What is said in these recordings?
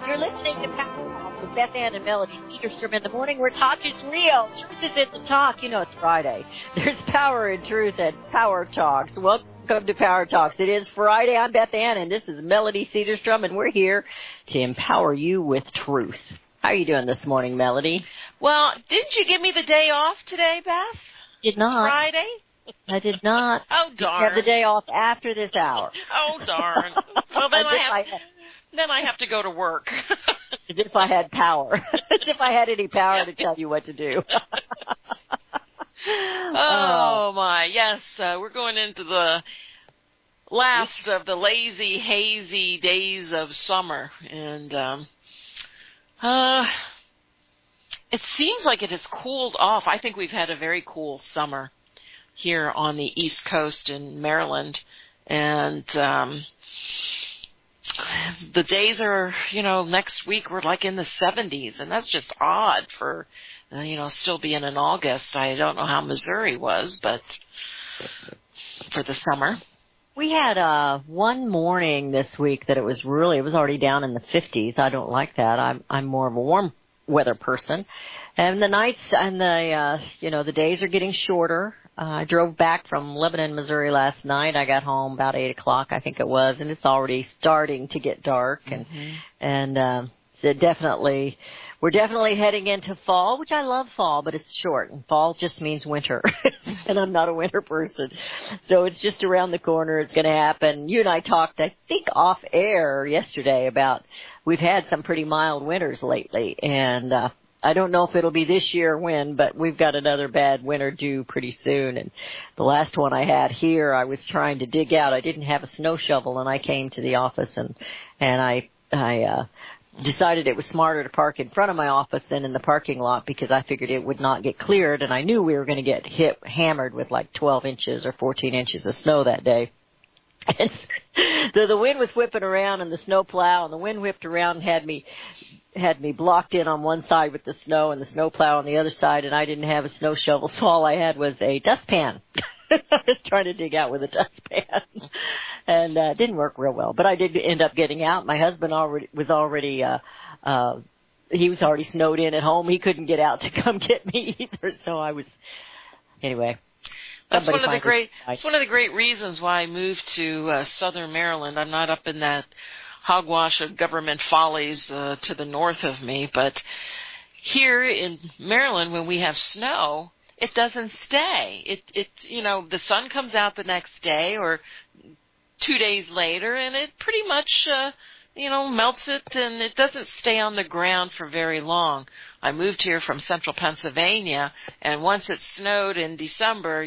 You're listening to Power Talk with Beth Ann and Melody Cedarstrom in the morning, where talk is real. Truth is in the talk. You know it's Friday. There's power in truth at Power Talks. Welcome to Power Talks. It is Friday. I'm Beth Ann, and this is Melody Cedarstrom, and we're here to empower you with truth. How are you doing this morning, Melody? Well, didn't you give me the day off today, Beth? Did not. It's Friday? I did not. Oh, darn. You have the day off after this hour. Oh, darn. Well, then I have to go to work. As if I had power. As if I had any power to tell you what to do. Oh, my. Yes, we're going into the last of the lazy, hazy days of summer. And it seems like it has cooled off. I think we've had a very cool summer here on the East Coast in Maryland. And the days are, next week we're like in the 70s, and that's just odd for, still being in August. I don't know how Missouri was, but for the summer. We had one morning this week that it was already down in the 50s. I don't like that. I'm more of a warm weather person. And the nights and the days are getting shorter. I drove back from Lebanon, Missouri last night. I got home about 8 o'clock, I think it was, and it's already starting to get dark. And we're definitely heading into fall, which I love fall, but it's short. And fall just means winter, and I'm not a winter person. So it's just around the corner. It's going to happen. You and I talked, I think, off air yesterday about we've had some pretty mild winters lately, and I don't know if it'll be this year or when, but we've got another bad winter due pretty soon. And the last one I had here, I was trying to dig out. I didn't have a snow shovel, and I came to the office and I decided it was smarter to park in front of my office than in the parking lot because I figured it would not get cleared, and I knew we were going to get hammered with like 12 inches or 14 inches of snow that day. And the wind was whipping around and the snow plow, and the wind whipped around and had me blocked in on one side with the snow and the snow plow on the other side, and I didn't have a snow shovel, so all I had was a dustpan. I was trying to dig out with a dustpan, and it didn't work real well. But I did end up getting out. My husband was already snowed in at home. He couldn't get out to come get me either, so anyway. That's one of the great reasons why I moved to southern Maryland. I'm not up in that hogwash of government follies to the north of me, but here in Maryland, when we have snow, it doesn't stay. The sun comes out the next day or 2 days later, and it pretty much melts it, and it doesn't stay on the ground for very long. I moved here from central Pennsylvania, and once it snowed in December,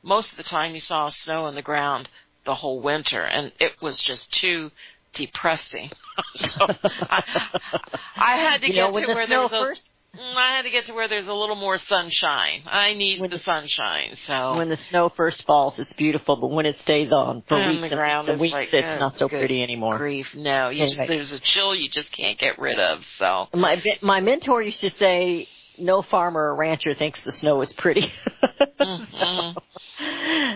most of the time you saw snow on the ground the whole winter, and it was just too depressing. So I had to get to where there was I had to get to where there's a little more sunshine. I need the sunshine. So when the snow first falls, it's beautiful, but when it stays on for weeks and weeks, it's not so pretty anymore. Grief, no. There's a chill you just can't get rid of. So my mentor used to say, no farmer or rancher thinks the snow is pretty.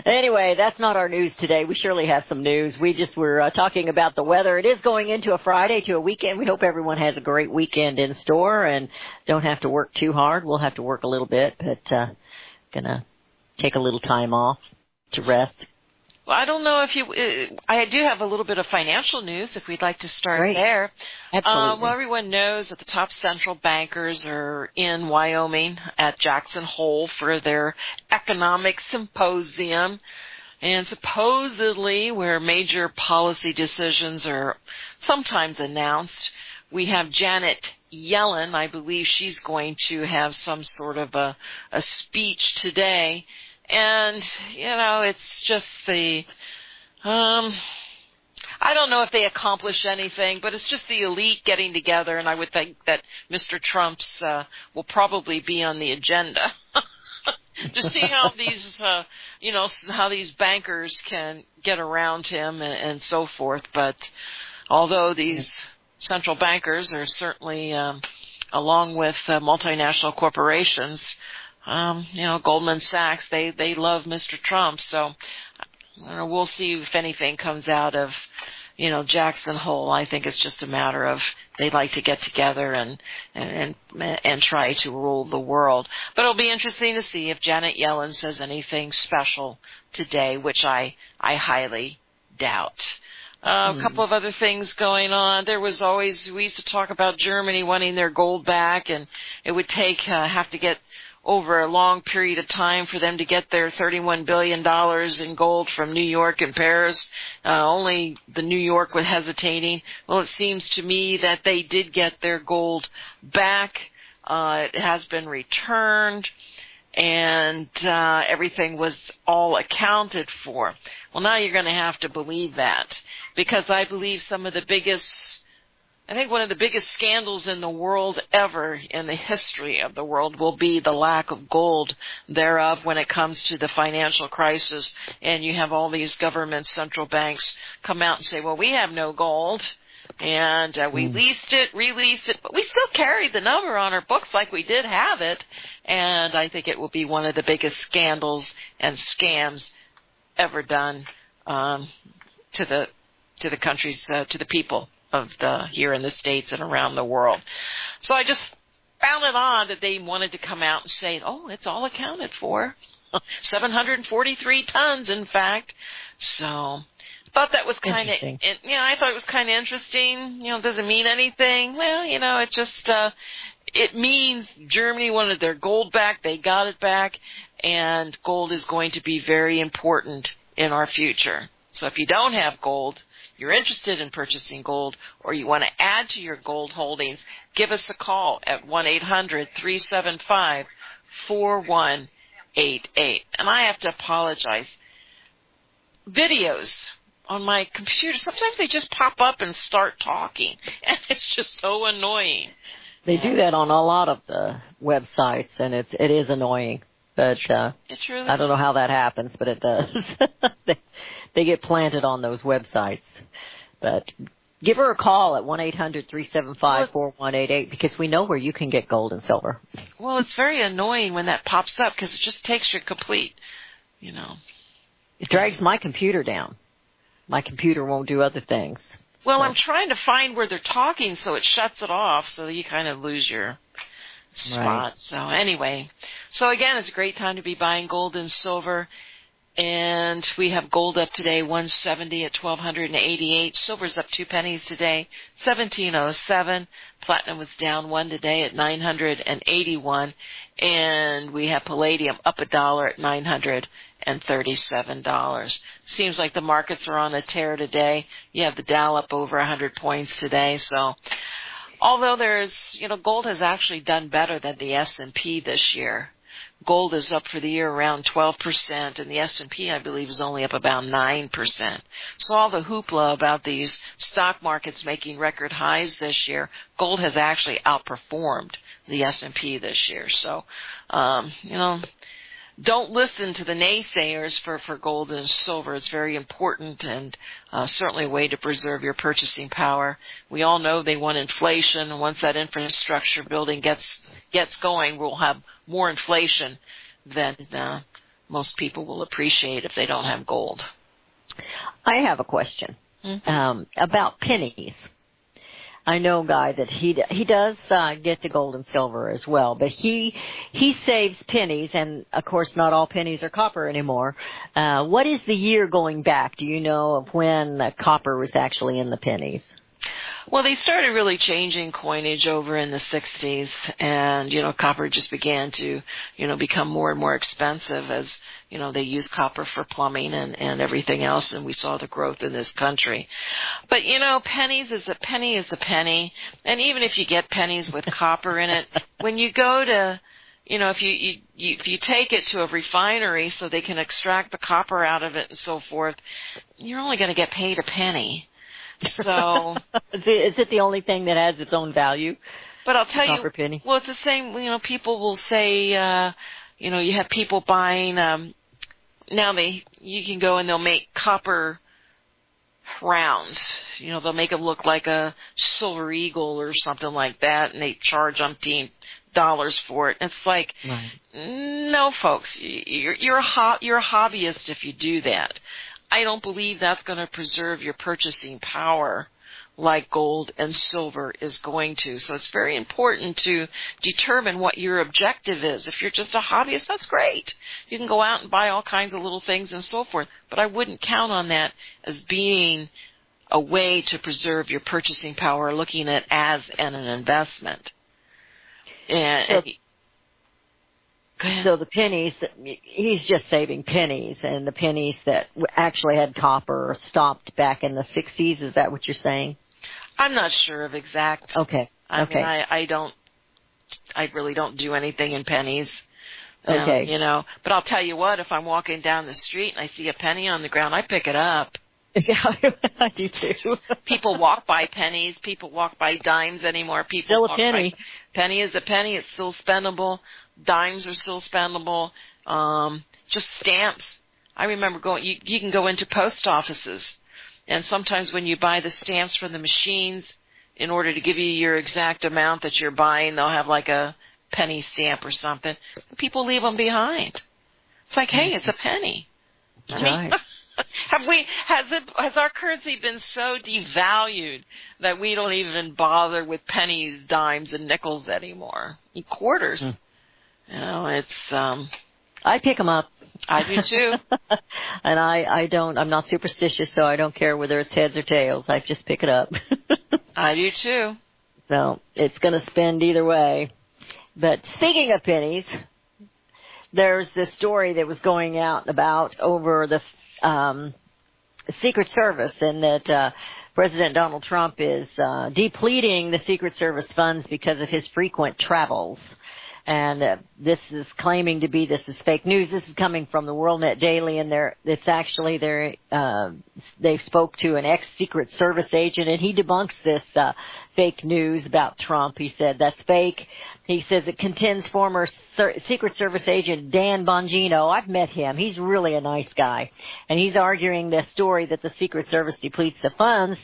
Anyway, that's not our news today. We surely have some news. We just were talking about the weather. It is going into a Friday to a weekend. We hope everyone has a great weekend in store and don't have to work too hard. We'll have to work a little bit, but gonna take a little time off to rest. Well, I don't know if I do have a little bit of financial news if we'd like to start there. Absolutely. Well, everyone knows that the top central bankers are in Wyoming at Jackson Hole for their economic symposium. And supposedly where major policy decisions are sometimes announced, we have Janet Yellen. I believe she's going to have some sort of a speech today. And, it's just I don't know if they accomplish anything, but it's just the elite getting together, and I would think that Mr. Trump's will probably be on the agenda to see how these, how these bankers can get around him and so forth. But although these central bankers are certainly, along with multinational corporations, Goldman Sachs, they love Mr. Trump. So we'll see if anything comes out of, Jackson Hole. I think it's just a matter of they'd like to get together and try to rule the world. But it'll be interesting to see if Janet Yellen says anything special today, which I highly doubt. A couple of other things going on. We used to talk about Germany wanting their gold back, and it would have to get over a long period of time for them to get their $31 billion in gold from New York and Paris. Only the New York was hesitating. Well, it seems to me that they did get their gold back. It has been returned, and everything was all accounted for. Well, now you're going to have to believe that, because I believe one of the biggest scandals in the world ever, in the history of the world, will be the lack of gold thereof when it comes to the financial crisis. And you have all these government central banks come out and say, well, we have no gold, and we released it, but we still carry the number on our books like we did have it. And I think it will be one of the biggest scandals and scams ever done to the countries, to the people of here in the States and around the world. So I just found it odd that they wanted to come out and say, oh, it's all accounted for. 743 tons, in fact. So I thought that was kind of, I thought it was kind of interesting. Does it mean anything? Well, it just, it means Germany wanted their gold back. They got it back, and gold is going to be very important in our future. So if you don't have gold, you're interested in purchasing gold, or you want to add to your gold holdings, give us a call at 1-800-375-4188. And I have to apologize. Videos on my computer, sometimes they just pop up and start talking, and it's just so annoying. They do that on a lot of the websites, and it is annoying. But it's really, I don't know how that happens, but it does. They get planted on those websites. But give her a call at 1-800-375-4188, because we know where you can get gold and silver. Well, it's very annoying when that pops up, because it just takes your complete, It drags my computer down. My computer won't do other things. Well, I'm trying to find where they're talking, so it shuts it off, so you kind of lose your spot. Right. So anyway, again, it's a great time to be buying gold and silver. And we have gold up today, 170 at 1,288. Silver's up 2 pennies today, 1707. Platinum was down 1 today at 981. And we have palladium up $1 at $937. Seems like the markets are on a tear today. You have the Dow up over 100 points today. So although gold has actually done better than the S&P this year. Gold is up for the year around 12%, and the S&P, I believe, is only up about 9%. So all the hoopla about these stock markets making record highs this year, gold has actually outperformed the S&P this year. So, don't listen to the naysayers for gold and silver. It's very important, and certainly a way to preserve your purchasing power. We all know they want inflation, and once that infrastructure building gets going, we'll have more inflation than most people will appreciate if they don't have gold. I have a question about pennies. I know, Guy, that he does get the gold and silver as well, but he saves pennies, and of course not all pennies are copper anymore. What is the year going back? Do you know of when copper was actually in the pennies? Well, they started really changing coinage over in the 60s, and, copper just began to, become more and more expensive as, they use copper for plumbing and everything else, and we saw the growth in this country. But, penny is a penny, and even if you get pennies with copper in it, when you go to, if you take it to a refinery so they can extract the copper out of it and so forth, you're only going to get paid a penny. So is it the only thing that has its own value? But I'll tell you, penny? Well, it's the same. People will say, you have people buying. Now you can go and they'll make copper rounds. They'll make them look like a silver eagle or something like that, and they charge $umpteen for it. It's like, right. No, folks, you're a hobbyist if you do that. I don't believe that's going to preserve your purchasing power like gold and silver is going to. So it's very important to determine what your objective is. If you're just a hobbyist, that's great. You can go out and buy all kinds of little things and so forth. But I wouldn't count on that as being a way to preserve your purchasing power, looking at it as an investment. So the pennies, he's just saving pennies, and the pennies that actually had copper stopped back in the 60s. Is that what you're saying? I'm not sure of exact. Okay. I mean, I really don't do anything in pennies. Okay. But I'll tell you what, if I'm walking down the street and I see a penny on the ground, I pick it up. Yeah, I do too. People walk by pennies. People walk by dimes anymore. Still a penny. Penny is a penny. It's still spendable. Dimes are still spendable. Just stamps. I remember you can go into post offices, and sometimes when you buy the stamps from the machines, in order to give you your exact amount that you're buying, they'll have like a penny stamp or something. People leave them behind. It's like, hey, it's a penny. Right. Has our currency been so devalued that we don't even bother with pennies, dimes, and nickels anymore? Quarters. It's I pick them up. I do too. And I'm not superstitious, so I don't care whether it's heads or tails. I just pick it up. I do too. So it's going to spend either way. But speaking of pennies, there's this story that was going out about over the Secret Service, and that President Donald Trump is depleting the Secret Service funds because of his frequent travels. And this is claiming to be, this is fake news. This is coming from the WorldNet Daily, and they spoke to an ex-Secret Service agent, and he debunks this fake news about Trump. He said that's fake. He says it contains former Secret Service agent Dan Bongino. I've met him. He's really a nice guy. And he's arguing the story that the Secret Service depletes the funds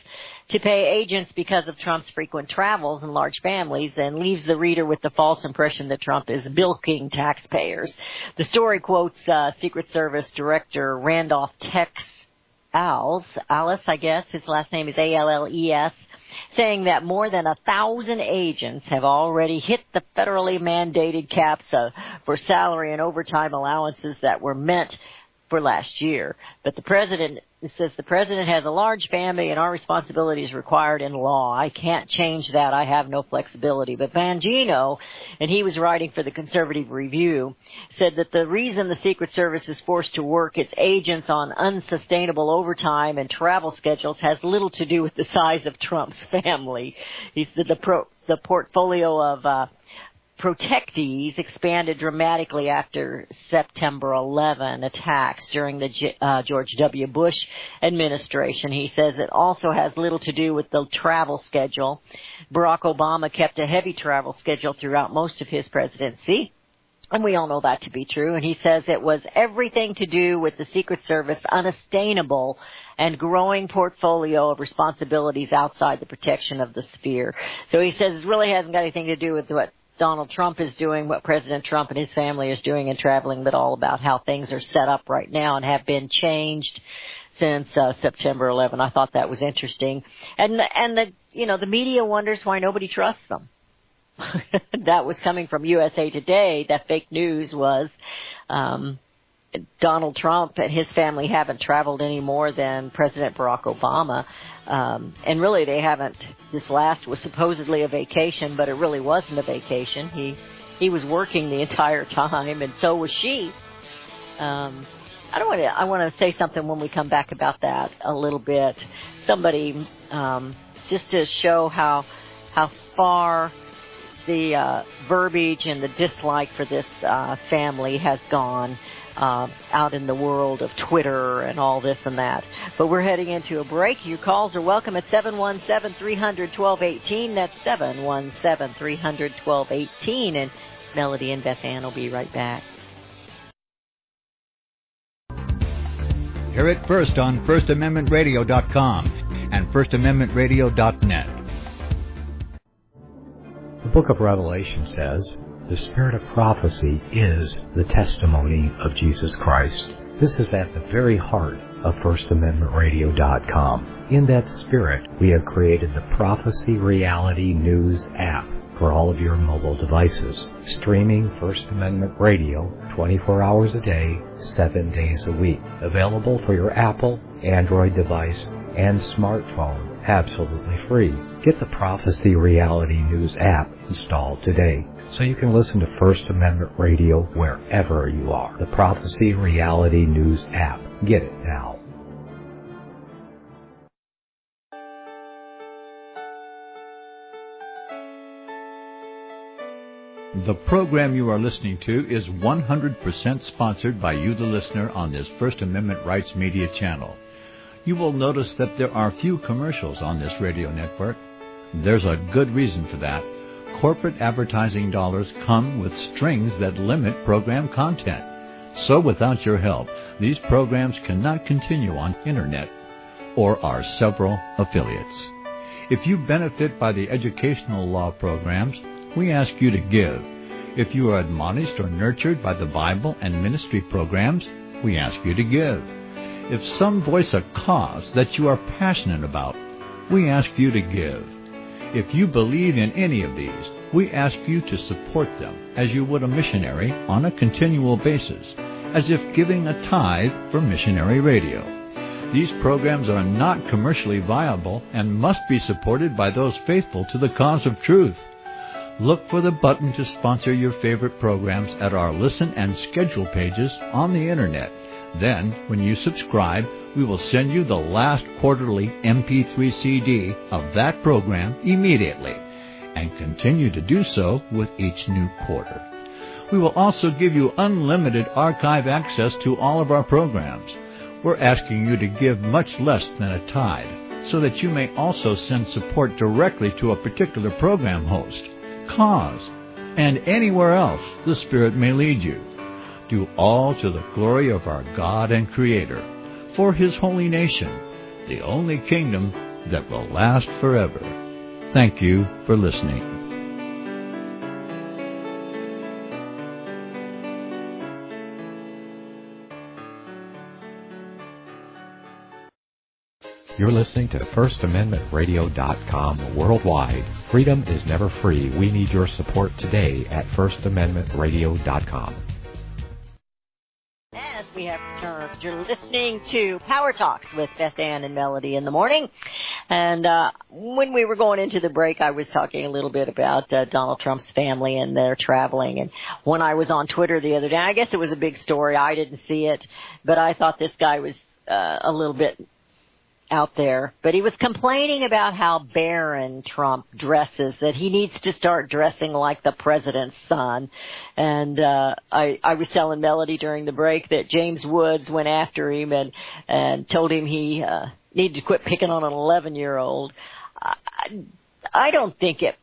to pay agents because of Trump's frequent travels and large families, and leaves the reader with the false impression that Trump is bilking taxpayers. The story quotes Secret Service Director Randolph Tex Alice, I guess. His last name is Alles, saying that more than 1,000 agents have already hit the federally mandated caps for salary and overtime allowances that were meant for last year. But it says the president has a large family and our responsibility is required in law. I can't change that. I have no flexibility. But Bongino, and he was writing for the Conservative Review, said that the reason the Secret Service is forced to work its agents on unsustainable overtime and travel schedules has little to do with the size of Trump's family. He said the portfolio of protectees expanded dramatically after September 11 attacks during the George W. Bush administration. He says it also has little to do with the travel schedule. Barack Obama kept a heavy travel schedule throughout most of his presidency, and we all know that to be true. And he says it was everything to do with the Secret Service unsustainable and growing portfolio of responsibilities outside the protection of the sphere. So he says it really hasn't got anything to do with what Donald Trump is doing, what President Trump and his family is doing and traveling, but all about how things are set up right now and have been changed since September 11. I thought that was interesting. And the media wonders why nobody trusts them. That was coming from USA Today. That fake news was Donald Trump and his family haven't traveled any more than President Barack Obama. And really they haven't. This last was supposedly a vacation, but it really wasn't a vacation. He was working the entire time, and so was she. I want to say something when we come back about that a little bit. Somebody, just to show how far the verbiage and the dislike for this family has gone out in the world of Twitter and all this and that. But we're heading into a break. Your calls are welcome at 717-300-1218. That's 717-300-1218. And Melody and Beth Ann will be right back. Hear it first on FirstAmendmentRadio.com and FirstAmendmentRadio.net. The book of Revelation says, the spirit of prophecy is the testimony of Jesus Christ. This is at the very heart of FirstAmendmentRadio.com. In that spirit, we have created the Prophecy Reality News app for all of your mobile devices, streaming First Amendment Radio 24 hours a day, 7 days a week. Available for your Apple, Android device, and smartphone, absolutely free. Get the Prophecy Reality News app installed today so you can listen to First Amendment Radio wherever you are. The Prophecy Reality News app. Get it now. The program you are listening to is 100% sponsored by you, the listener, on this First Amendment Rights Media channel. You will notice that there are few commercials on this radio network. There's a good reason for that. Corporate advertising dollars come with strings that limit program content. So without your help, these programs cannot continue on internet or our several affiliates. If you benefit by the educational law programs, we ask you to give. If you are admonished or nurtured by the Bible and ministry programs, we ask you to give. If some voice a cause that you are passionate about, we ask you to give. If you believe in any of these, we ask you to support them as you would a missionary on a continual basis, as if giving a tithe for missionary radio. These programs are not commercially viable and must be supported by those faithful to the cause of truth. Look for the button to sponsor your favorite programs at our listen and schedule pages on the internet. Then, when you subscribe, we will send you the last quarterly MP3 CD of that program immediately, and continue to do so with each new quarter. We will also give you unlimited archive access to all of our programs. We're asking you to give much less than a tithe, so that you may also send support directly to a particular program host, cause, and anywhere else the Spirit may lead you. Do all to the glory of our God and Creator, for His holy nation, the only kingdom that will last forever. Thank you for listening. You're listening to FirstAmendmentRadio.com worldwide. Freedom is never free. We need your support today at FirstAmendmentRadio.com. As we have returned, you're listening to Power Talks with Beth Ann and Melody in the morning. And when we were going into the break, I was talking a little bit about Donald Trump's family and their traveling. And when I was on Twitter the other day, I guess it was a big story. I didn't see it, but I thought this guy was a little bit out there, but he was complaining about how barren Trump dresses, that he needs to start dressing like the president's son. And I was telling Melody during the break that James Woods went after him and told him he needed to quit picking on an 11-year-old. I don't think it,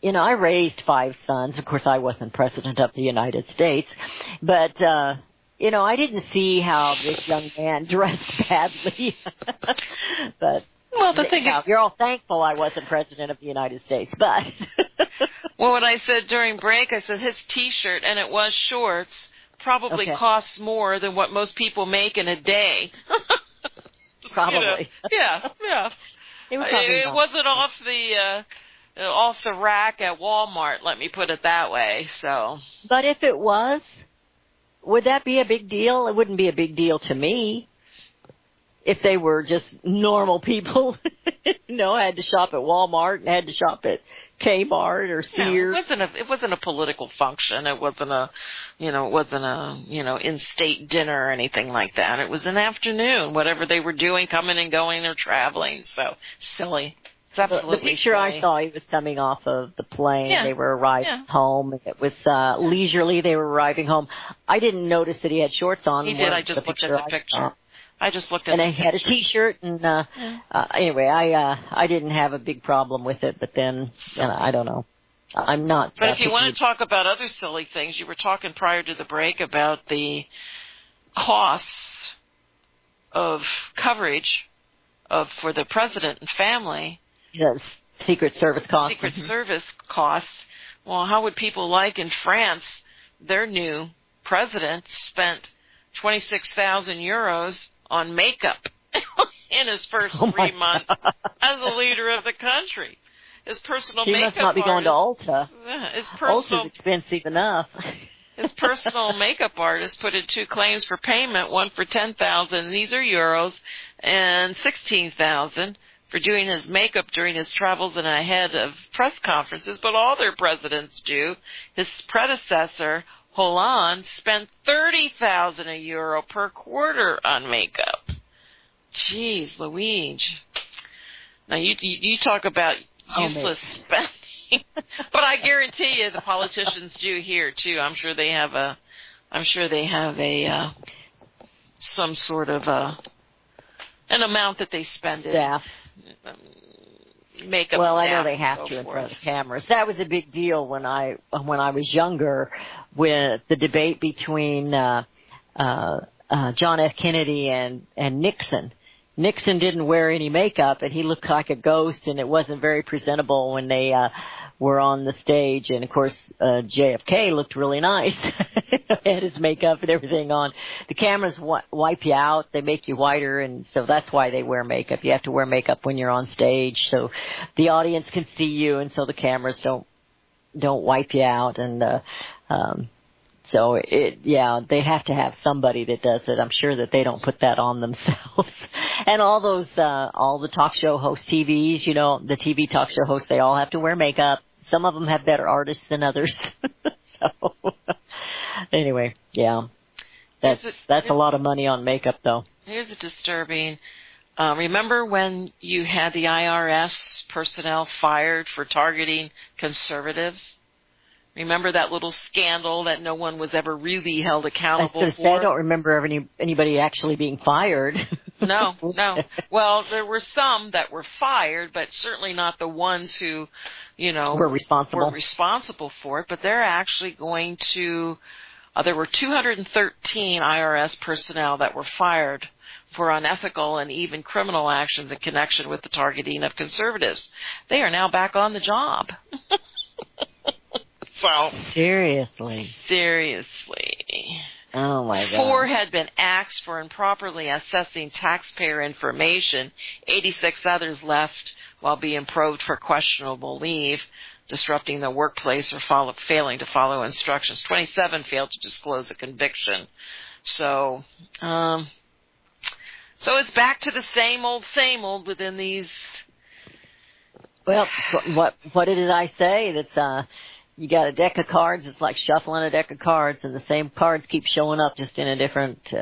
I raised 5 sons. Of course, I wasn't president of the United States, but I didn't see how this young man dressed badly. But the thing you're all thankful I wasn't president of the United States, but well, what I said during break, I said his T-shirt, and it was shorts, probably costs more than what most people make in a day. Probably. Yeah. It wasn't off the rack at Walmart. Let me put it that way. So, but if it was, would that be a big deal? It wouldn't be a big deal to me if they were just normal people. Had to shop at Walmart and had to shop at Kmart or Sears. It wasn't a political function. It wasn't a in-state dinner or anything like that. It was an afternoon, whatever they were doing, coming and going or traveling. So silly. It's absolutely the picture silly. I saw, he was coming off of the plane. Yeah. They were arriving home. It was leisurely. They were arriving home. I didn't notice that he had shorts on. He did. I just looked at the picture. I just looked at and he had a T-shirt. And anyway, I didn't have a big problem with it. But then, I don't know. I'm not. But if you want to talk about other silly things, you were talking prior to the break about the costs of coverage for the president and family. Yes, Secret Service costs. Secret Service costs. Well, how would people like in France, their new president spent 26,000 euros on makeup in his first 3 months as the leader of the country. His personal makeup artist... He must not be going to Ulta. Ulta's expensive enough. His personal makeup artist put in 2 claims for payment, one for 10,000, and these are euros, and 16,000 for doing his makeup during his travels and ahead of press conferences, but all their presidents do. His predecessor, Hollande, spent 30,000 euro per quarter on makeup. Jeez, Louise. Now you talk about useless spending, but I guarantee you the politicians do here too. I'm sure they have some sort of an amount that they spend in makeup. Well, I know they have to in front of the cameras. That was a big deal when I was younger, with the debate between John F. Kennedy and Nixon. Nixon didn't wear any makeup, and he looked like a ghost, and it wasn't very presentable when they were on the stage. And, of course, JFK looked really nice. Had his makeup and everything on. The cameras wipe you out. They make you whiter, and so that's why they wear makeup. You have to wear makeup when you're on stage so the audience can see you, and so the cameras don't wipe you out. And so they have to have somebody that does it. I'm sure that they don't put that on themselves. And all the talk show hosts, TVs, the TV talk show hosts, they all have to wear makeup. Some of them have better artists than others. So, anyway, that's a lot of money on makeup, though. Here's a disturbing. Remember when you had the IRS personnel fired for targeting conservatives? Remember that little scandal that no one was ever really held accountable for? I don't remember anybody actually being fired. No. Well, there were some that were fired, but certainly not the ones who, were responsible for it. But they're actually going to, there were 213 IRS personnel that were fired for unethical and even criminal actions in connection with the targeting of conservatives. They are now back on the job. So Seriously. Oh, my God. 4 had been axed for improperly assessing taxpayer information. 86 others left while being probed for questionable leave, disrupting the workplace, or failing to follow instructions. 27 failed to disclose a conviction. So it's back to the same old within these. Well, what did I say? That's you got a deck of cards. It's like shuffling a deck of cards, and the same cards keep showing up, just in a different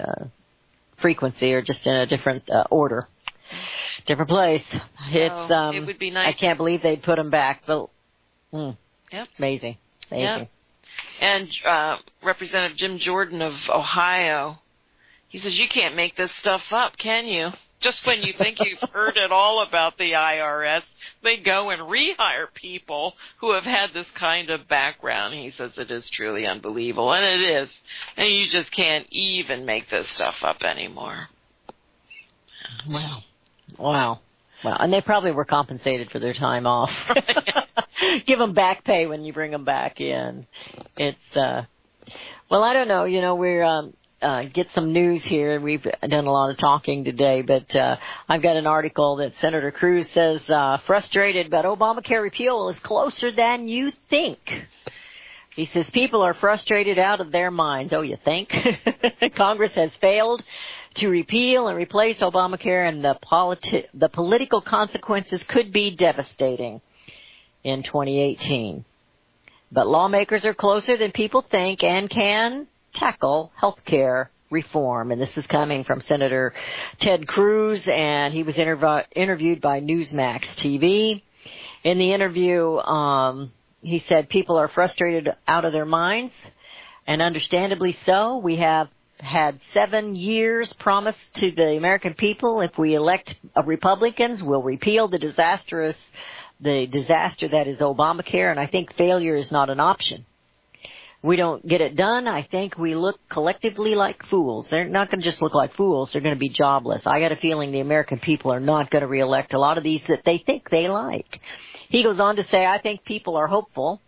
frequency, or just in a different order, different place. So it would be nice. I can't believe they'd put them back, but yep. Amazing. Yep. And Representative Jim Jordan of Ohio, he says, you can't make this stuff up, can you? Just when you think you've heard it all about the IRS, they go and rehire people who have had this kind of background. He says it is truly unbelievable, and it is. And you just can't even make this stuff up anymore. Wow. And they probably were compensated for their time off. Give them back pay when you bring them back in. It's, well, I don't know. We're, get some news here. We've done a lot of talking today, but I've got an article that Senator Cruz says, frustrated, but Obamacare repeal is closer than you think. He says people are frustrated out of their minds. Oh, you think? Congress has failed to repeal and replace Obamacare, and the political consequences could be devastating in 2018. But lawmakers are closer than people think and can tackle health care reform. And this is coming from Senator Ted Cruz, and he was interviewed by Newsmax TV. In the interview, he said people are frustrated out of their minds, and understandably so. We have had 7 years promised to the American people. If we elect Republicans, we'll repeal the disaster that is Obamacare, and I think failure is not an option. We don't get it done, I think we look collectively like fools. They're not going to just look like fools. They're going to be jobless. I got a feeling the American people are not going to reelect a lot of these that they think they like. He goes on to say, I think people are hopeful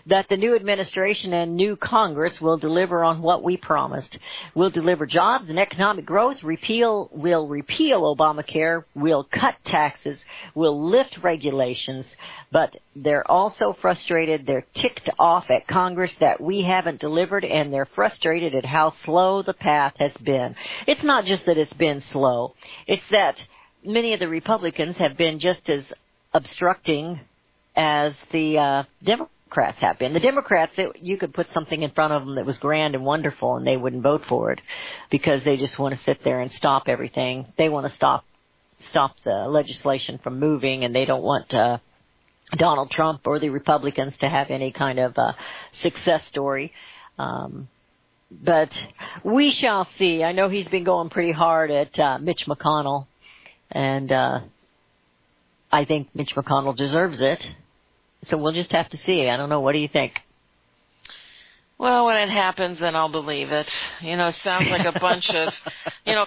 that the new administration and new Congress will deliver on what we promised. We'll deliver jobs and economic growth, we'll repeal Obamacare, we'll cut taxes, we'll lift regulations, but they're also frustrated, they're ticked off at Congress that we haven't delivered, and they're frustrated at how slow the path has been. It's not just that it's been slow, it's that many of the Republicans have been just as obstructing as the Democrats have been. The Democrats, you could put something in front of them that was grand and wonderful and they wouldn't vote for it because they just want to sit there and stop everything. They want to stop the legislation from moving, and they don't want Donald Trump or the Republicans to have any kind of success story. But we shall see. I know he's been going pretty hard at Mitch McConnell, and I think Mitch McConnell deserves it. So we'll just have to see. I don't know. What do you think? Well, when it happens, then I'll believe it. It sounds like a bunch of,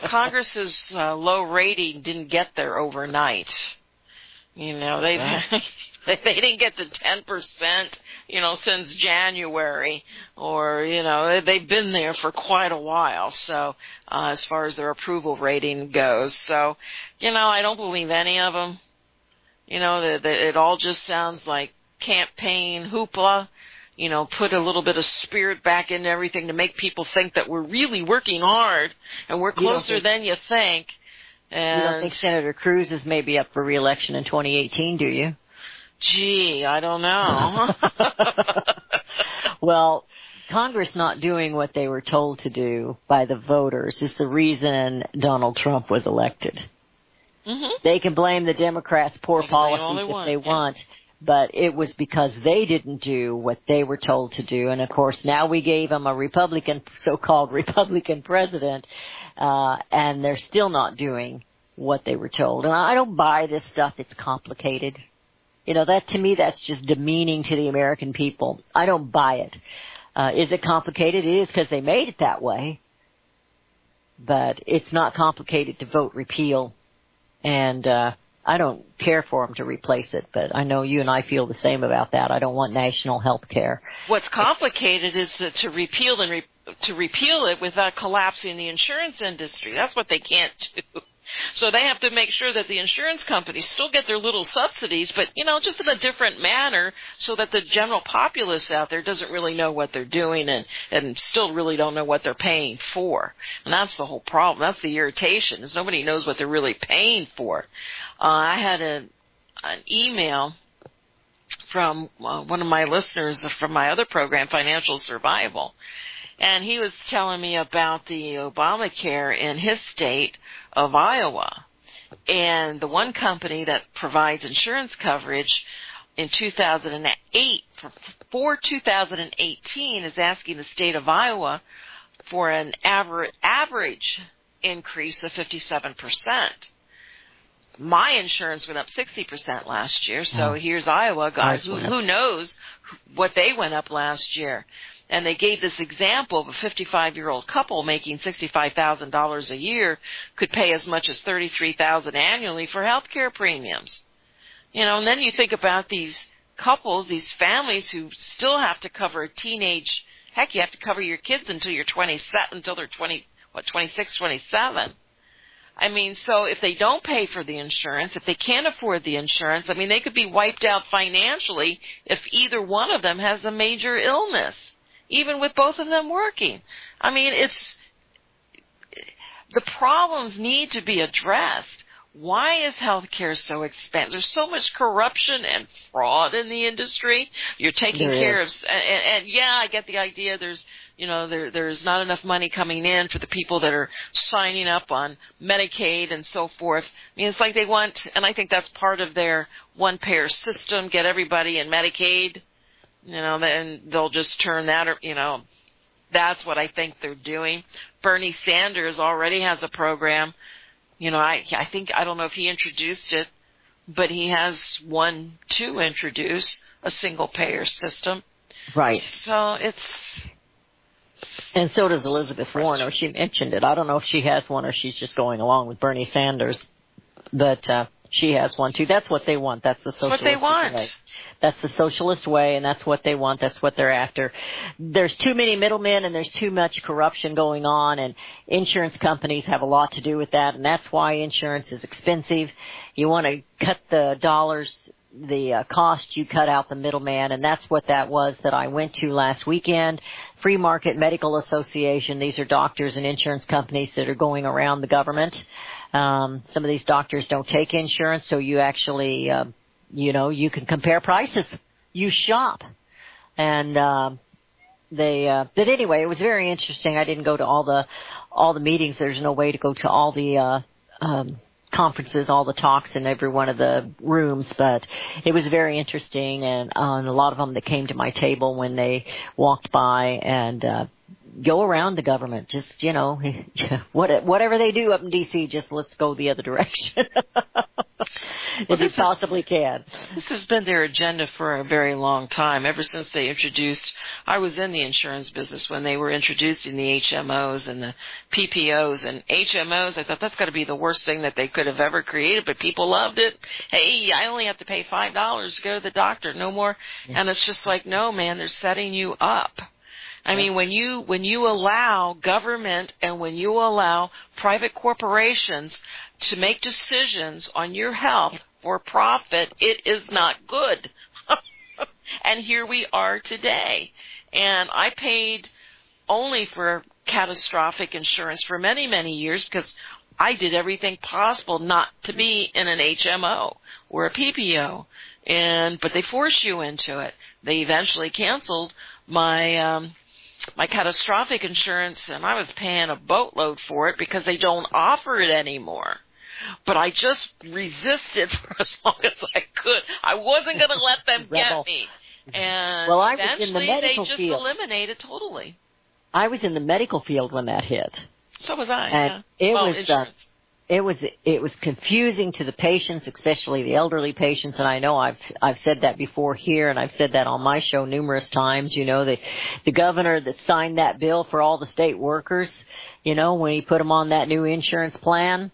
Congress's low rating didn't get there overnight. They didn't get to 10%, since January, or, they've been there for quite a while. So, as far as their approval rating goes. So, I don't believe any of them. It all just sounds like campaign hoopla, put a little bit of spirit back into everything to make people think that we're really working hard and we're closer than you think. And you don't think Senator Cruz is maybe up for re-election in 2018, do you? Gee, I don't know. Well, Congress not doing what they were told to do by the voters is the reason Donald Trump was elected. Mm-hmm. They can blame the Democrats' poor policies if they want, but it was because they didn't do what they were told to do. And, of course, now we gave them a so-called Republican president, and they're still not doing what they were told. And I don't buy this stuff. It's complicated. To me, that's just demeaning to the American people. I don't buy it. Is it complicated? It is because they made it that way. But it's not complicated to vote repeal. And I don't care for them to replace it, but I know you and I feel the same about that. I don't want national health care. What's complicated is to repeal it without collapsing the insurance industry. That's what they can't do. So they have to make sure that the insurance companies still get their little subsidies, but, just in a different manner so that the general populace out there doesn't really know what they're doing and still really don't know what they're paying for. And that's the whole problem. That's the irritation, is nobody knows what they're really paying for. I had an email from one of my listeners from my other program, Financial Survival, and he was telling me about the Obamacare in his state of Iowa. And the one company that provides insurance coverage in 2008, for 2018, is asking the state of Iowa for an average increase of 57%. My insurance went up 60% last year, so here's Iowa, guys. Who knows what they went up last year? And they gave this example of a 55-year-old couple making $65,000 a year could pay as much as $33,000 annually for health care premiums. And then you think about these couples, these families who still have to cover a teenage, heck, you have to cover your kids until you're 27, until they're 26, 27. I mean, so if they don't pay for the insurance, if they can't afford the insurance, I mean, they could be wiped out financially if either one of them has a major illness, even with both of them working. I mean, the problems need to be addressed. Why is healthcare so expensive? There's so much corruption and fraud in the industry. You're taking care of, and yeah, I get the idea. There's not enough money coming in for the people that are signing up on Medicaid and so forth. I mean, it's like they want, and I think that's part of their one-payer system, get everybody in Medicaid, then they'll just turn that, that's what I think they're doing. Bernie Sanders already has a program. I think, I don't know if he introduced it, but he has one to introduce a single-payer system. Right. So and so does Elizabeth Warren, or she mentioned it. I don't know if she has one or she's just going along with Bernie Sanders. But She has one too. That's what they want. That's the socialist way. That's what they want. That's the socialist way, and that's what they want. That's what they're after. There's too many middlemen, and there's too much corruption going on, and insurance companies have a lot to do with that, and that's why insurance is expensive. You want to cut the dollars, the cost, you cut out the middleman, and that's what that was that I went to last weekend. Free Market Medical Association. These are doctors and insurance companies that are going around the government. Some of these doctors don't take insurance, so you actually, you can compare prices. You shop. And, but anyway, it was very interesting. I didn't go to all the meetings. There's no way to go to all the, conferences, all the talks in every one of the rooms, but it was very interesting, and a lot of them that came to my table when they walked by and go around the government. Just, whatever they do up in D.C., just let's go the other direction. If you possibly can. This has been their agenda for a very long time, ever since they introduced, I was in the insurance business when they were introducing the HMOs and the PPOs, and HMOs, I thought that's got to be the worst thing that they could have ever created, but people loved it. Hey, I only have to pay $5 to go to the doctor, no more. Yeah. And it's just like, no, man, they're setting you up. I mean, when you allow government and when you allow private corporations to make decisions on your health for profit, it is not good. And here we are today. And I paid only for catastrophic insurance for many, many years because I did everything possible not to be in an HMO or a PPO. But they force you into it. They eventually canceled my catastrophic insurance, and I was paying a boatload for it because they don't offer it anymore. But I just resisted for as long as I could. I wasn't going to let them get me. And well, I was in the medical field. They just eliminated totally. I was in the medical field when that hit. So was I. And yeah. It was confusing to the patients, especially the elderly patients, and I know I've said that before here, and I've said that on my show numerous times. The governor that signed that bill for all the state workers, when he put them on that new insurance plan,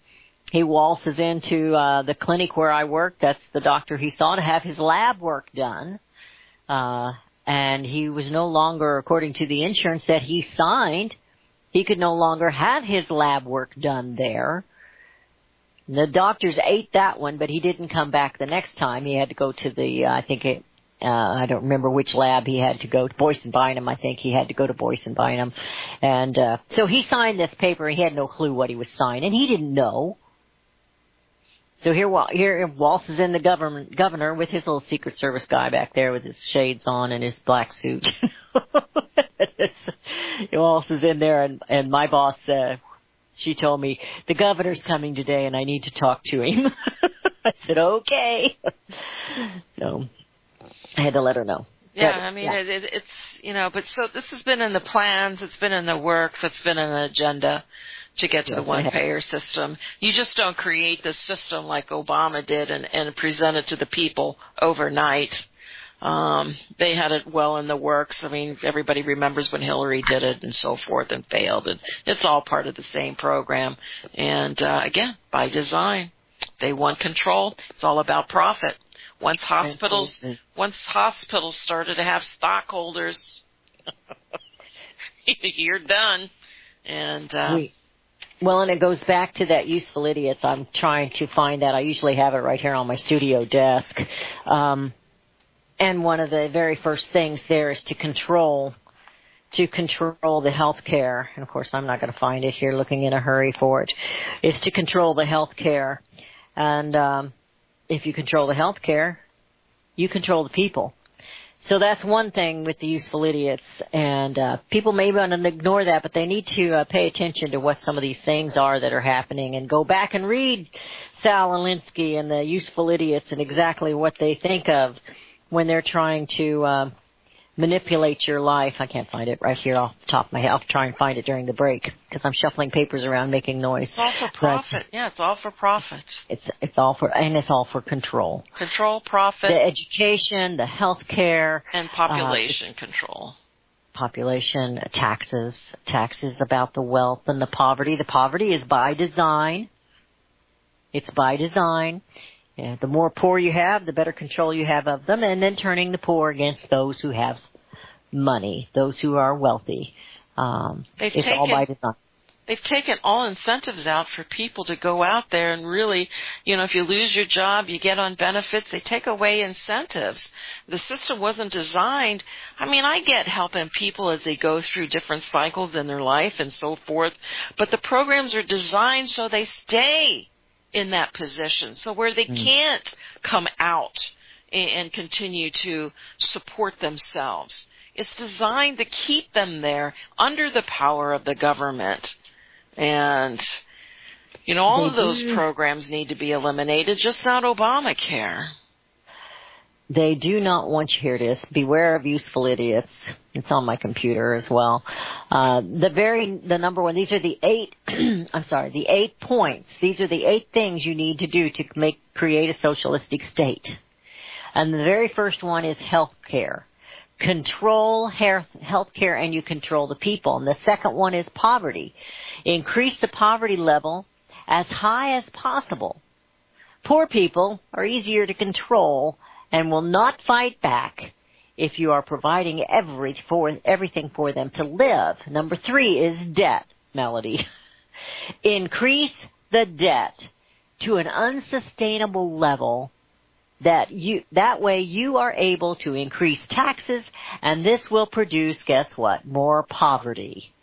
he waltzes into the clinic where I work. That's the doctor he saw to have his lab work done, and he was no longer, according to the insurance that he signed, he could no longer have his lab work done there. The doctors ate that one, but he didn't come back the next time. He had to go to the, I don't remember which lab he had to go to. Boyce and Bynum, I think he had to go to Boyce and Bynum. And so he signed this paper. He had no clue what he was signing. He didn't know. So here waltzes in the governor with his little Secret Service guy back there with his shades on and his black suit. He waltzes in there, and my boss she told me, the governor's coming today and I need to talk to him. I said, okay. So I had to let her know. Yeah, it's, but so this has been in the plans, it's been in the works, it's been an agenda to get to the one-payer system. You just don't create this system like Obama did and present it to the people overnight. They had it well in the works. I mean, everybody remembers when Hillary did it and so forth and failed, and it's all part of the same program. And, again, by design, they want control. It's all about profit. Once hospitals started to have stockholders, you're done. And, well, and it goes back to that useful idiots. I'm trying to find that. I usually have it right here on my studio desk. And one of the very first things there is to control the health care. And of course, I'm not going to find it here looking in a hurry for it, is to control the health care. And, if you control the health care, you control the people. So that's one thing with the useful idiots. And, people may want to ignore that, but they need to pay attention to what some of these things are that are happening and go back and read Sal Alinsky and the useful idiots and exactly what they think of when they're trying to manipulate your life. I can't find it right here off the top of my head. I'll try and find it during the break because I'm shuffling papers around making noise. It's all for profit. It's all for profit. It's all for control. Control, profit. The education, the health care. And population control. Population, taxes about the wealth and the poverty. The poverty is by design. It's by design. Yeah, the more poor you have, the better control you have of them, and then turning the poor against those who have money, those who are wealthy. It's all by design. They've taken all incentives out for people to go out there and really, if you lose your job, you get on benefits. They take away incentives. The system wasn't designed. I get helping people as they go through different cycles in their life and so forth, but the programs are designed so they stay in that position, so where they can't come out and continue to support themselves. It's designed to keep them there under the power of the government. And, all of those programs need to be eliminated, just not Obamacare. They do not want you, here it is, beware of useful idiots. It's on my computer as well. The number one, these are the 8, the 8 points. These are the 8 things you need to do to create a socialistic state. And the very first one is health care. Control health care, and you control the people. And the second one is poverty. Increase the poverty level as high as possible. Poor people are easier to control and will not fight back if you are providing everything for them to live. Number 3 is debt, Melody. Increase the debt to an unsustainable level that way you are able to increase taxes, and this will produce, guess what, more poverty.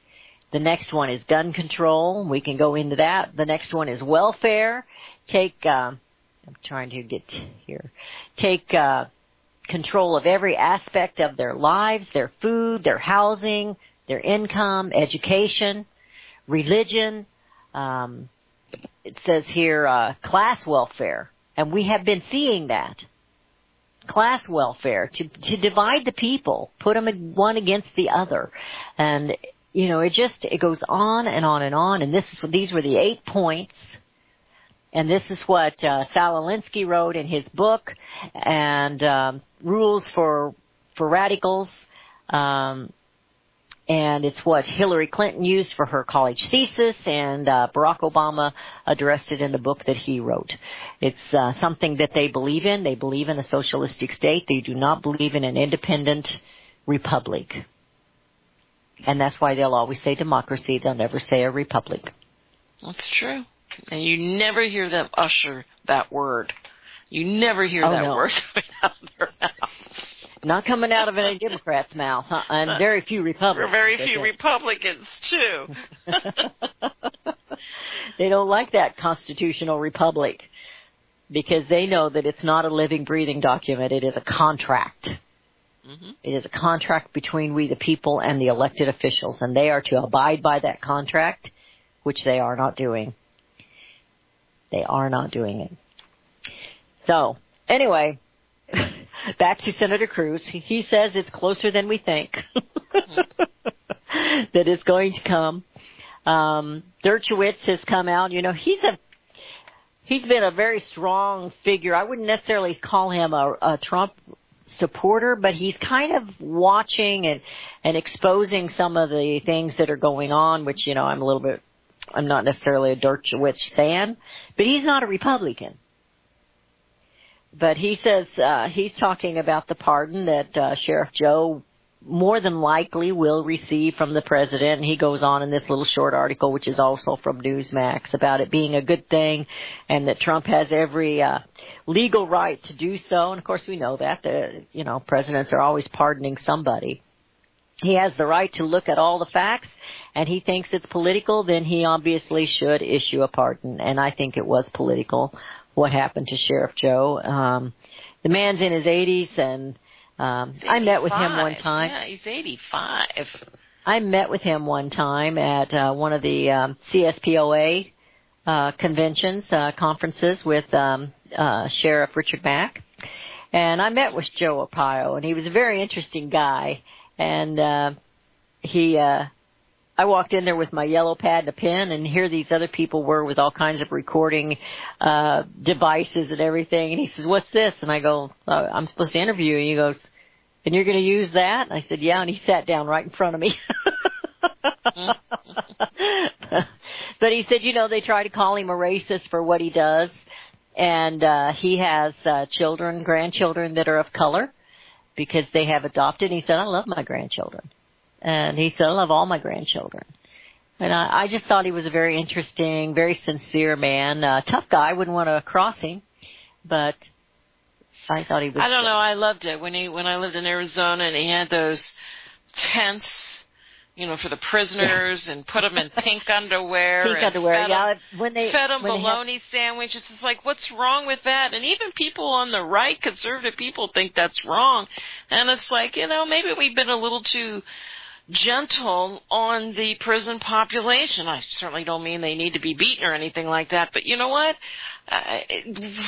The next one is gun control. We can go into that. The next one is welfare. Take control of every aspect of their lives, their food, their housing, their income, education, religion. It says here, class welfare. And we have been seeing that. Class welfare, to divide the people, put them one against the other. And, it goes on and on and on. And these were the 8 points. And this is what Saul Alinsky wrote in his book, and Rules for Radicals. And it's what Hillary Clinton used for her college thesis, and Barack Obama addressed it in the book that he wrote. It's something that they believe in. They believe in a socialistic state. They do not believe in an independent republic. And that's why they'll always say democracy. They'll never say a republic. That's true. And you never hear them usher that word. You never hear that word coming out of their mouth. Not coming out of any Democrat's mouth, and very few Republicans. Very few Republicans, too. They don't like that constitutional republic because they know that it's not a living, breathing document. It is a contract. Mm-hmm. It is a contract between we the people and the elected officials, and they are to abide by that contract, which they are not doing. They are not doing it. So, anyway, back to Senator Cruz. He says it's closer than we think that it's going to come. Dershowitz has come out. He's been a very strong figure. I wouldn't necessarily call him a Trump supporter, but he's kind of watching and exposing some of the things that are going on, which, I'm not necessarily a Dershowitz fan, but he's not a Republican. But he says he's talking about the pardon that Sheriff Joe more than likely will receive from the president. And he goes on in this little short article, which is also from Newsmax, about it being a good thing and that Trump has every legal right to do so. And, of course, we know that. Presidents are always pardoning somebody. He has the right to look at all the facts, and he thinks it's political, then he obviously should issue a pardon. And I think it was political what happened to Sheriff Joe. The man's in his 80s, and I met with him one time. Yeah, he's 85. I met with him one time at one of the CSPOA conferences with Sheriff Richard Mack. And I met with Joe Arpaio, and he was a very interesting guy. And I walked in there with my yellow pad and a pen, and here these other people were with all kinds of recording devices and everything. And he says, "What's this?" And I go, "I'm supposed to interview you." And he goes, "And you're going to use that?" And I said, "Yeah." And he sat down right in front of me. But he said, they try to call him a racist for what he does. And he has grandchildren that are of color because they have adopted. He said, I love my grandchildren. And he said, I love all my grandchildren. And I just thought he was a very interesting, very sincere man. Tough guy. Wouldn't want to cross him, but I thought he was. I don't know. I loved it when I lived in Arizona and he had those tents, for the prisoners, and put them in pink underwear. When they fed them bologna sandwiches. It's like, what's wrong with that? And even people on the right, conservative people, think that's wrong. And it's like, maybe we've been a little too gentle on the prison population. I certainly don't mean they need to be beaten or anything like that, but you know what?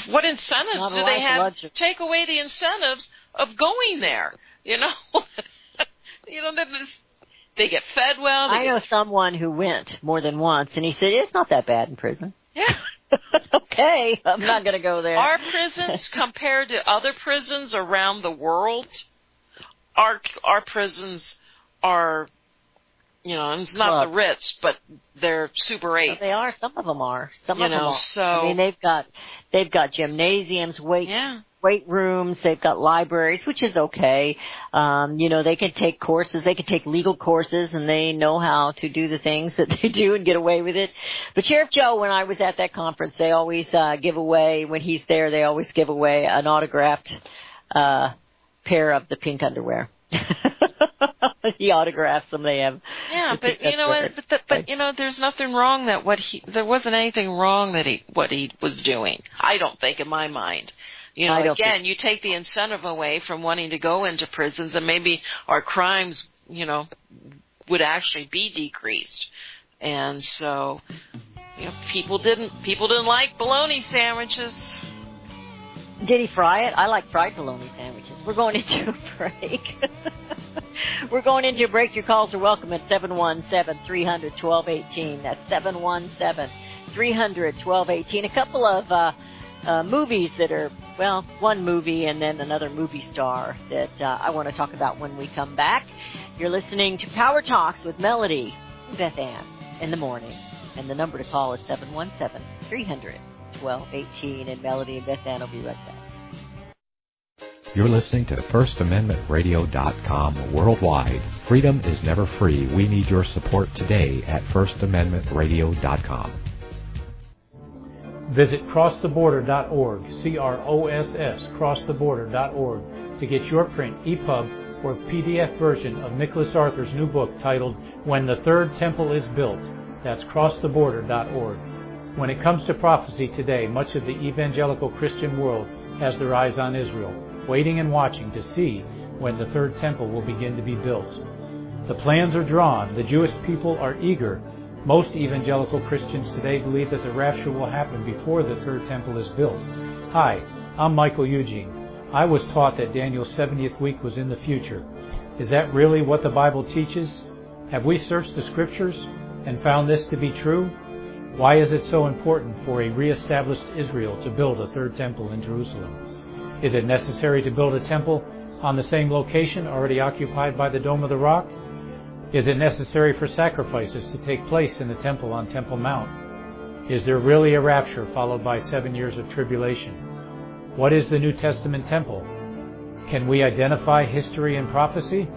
What incentives do they have? Take away the incentives of going there. They get fed well. I know someone who went more than once, and he said, it's not that bad in prison. Yeah. Okay, I'm not going to go there. Our prisons, compared to other prisons around the world, our prisons are, and it's not the Ritz, but they're Super 8. Well, they are. Some of them are. Some of them are. So, I mean, they've got gymnasiums, weight rooms. They've got libraries, which is okay. They can take courses. They can take legal courses, and they know how to do the things that they do and get away with it. But Sheriff Joe, when I was at that conference, they always give away, when he's there, they always give away an autographed pair of the pink underwear. He autographs them. They have. Yeah, but you know what? But there's nothing wrong there wasn't anything wrong what he was doing. I don't think, in my mind. Again, you take the incentive away from wanting to go into prisons, and maybe our crimes, would actually be decreased. And so, people didn't like bologna sandwiches. Did he fry it? I like fried bologna sandwiches. We're going into a break. We're going into a break. Your calls are welcome at 717-300-1218. That's 717-300-1218. A couple of movies that are, one movie and then another movie star that I want to talk about when we come back. You're listening to Power Talks with Melody and Beth Ann in the morning. And the number to call is 717-300-1218. And Melody and Beth Ann will be right back. You're listening to FirstAmendmentRadio.com worldwide. Freedom is never free. We need your support today at FirstAmendmentRadio.com. Visit crosstheborder.org, CROSS, crosstheborder.org, to get your print, EPUB, or PDF version of Nicholas Arthur's new book titled When the Third Temple is Built. That's crosstheborder.org. When it comes to prophecy today, much of the evangelical Christian world has their eyes on Israel, waiting and watching to see when the third temple will begin to be built. The plans are drawn. The Jewish people are eager. Most evangelical Christians today believe that the rapture will happen before the third temple is built. Hi, I'm Michael Eugene. I was taught that Daniel's 70th week was in the future. Is that really what the Bible teaches? Have we searched the Scriptures and found this to be true? Why is it so important for a reestablished Israel to build a third temple in Jerusalem? Is it necessary to build a temple on the same location already occupied by the Dome of the Rock? Is it necessary for sacrifices to take place in the temple on Temple Mount? Is there really a rapture followed by 7 years of tribulation? What is the New Testament temple? Can we identify history and prophecy?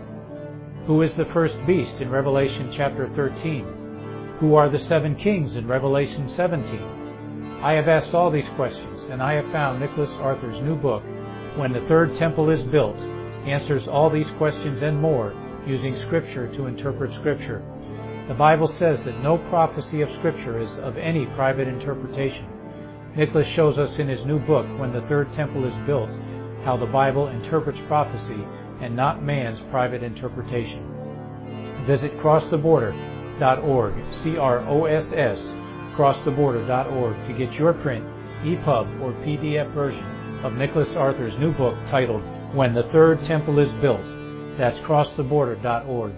Who is the first beast in Revelation chapter 13? Who are the 7 kings in Revelation 17? I have asked all these questions, and I have found Nicholas Arthur's new book, When the Third Temple is Built, answers all these questions and more using Scripture to interpret Scripture. The Bible says that no prophecy of Scripture is of any private interpretation. Nicholas shows us in his new book, When the Third Temple is Built, how the Bible interprets prophecy and not man's private interpretation. Visit crosstheborder.org, CROSS, crosstheborder.org, to get your print, EPUB, or PDF version of Nicholas Arthur's new book titled When the Third Temple is Built. That's crosstheborder.org.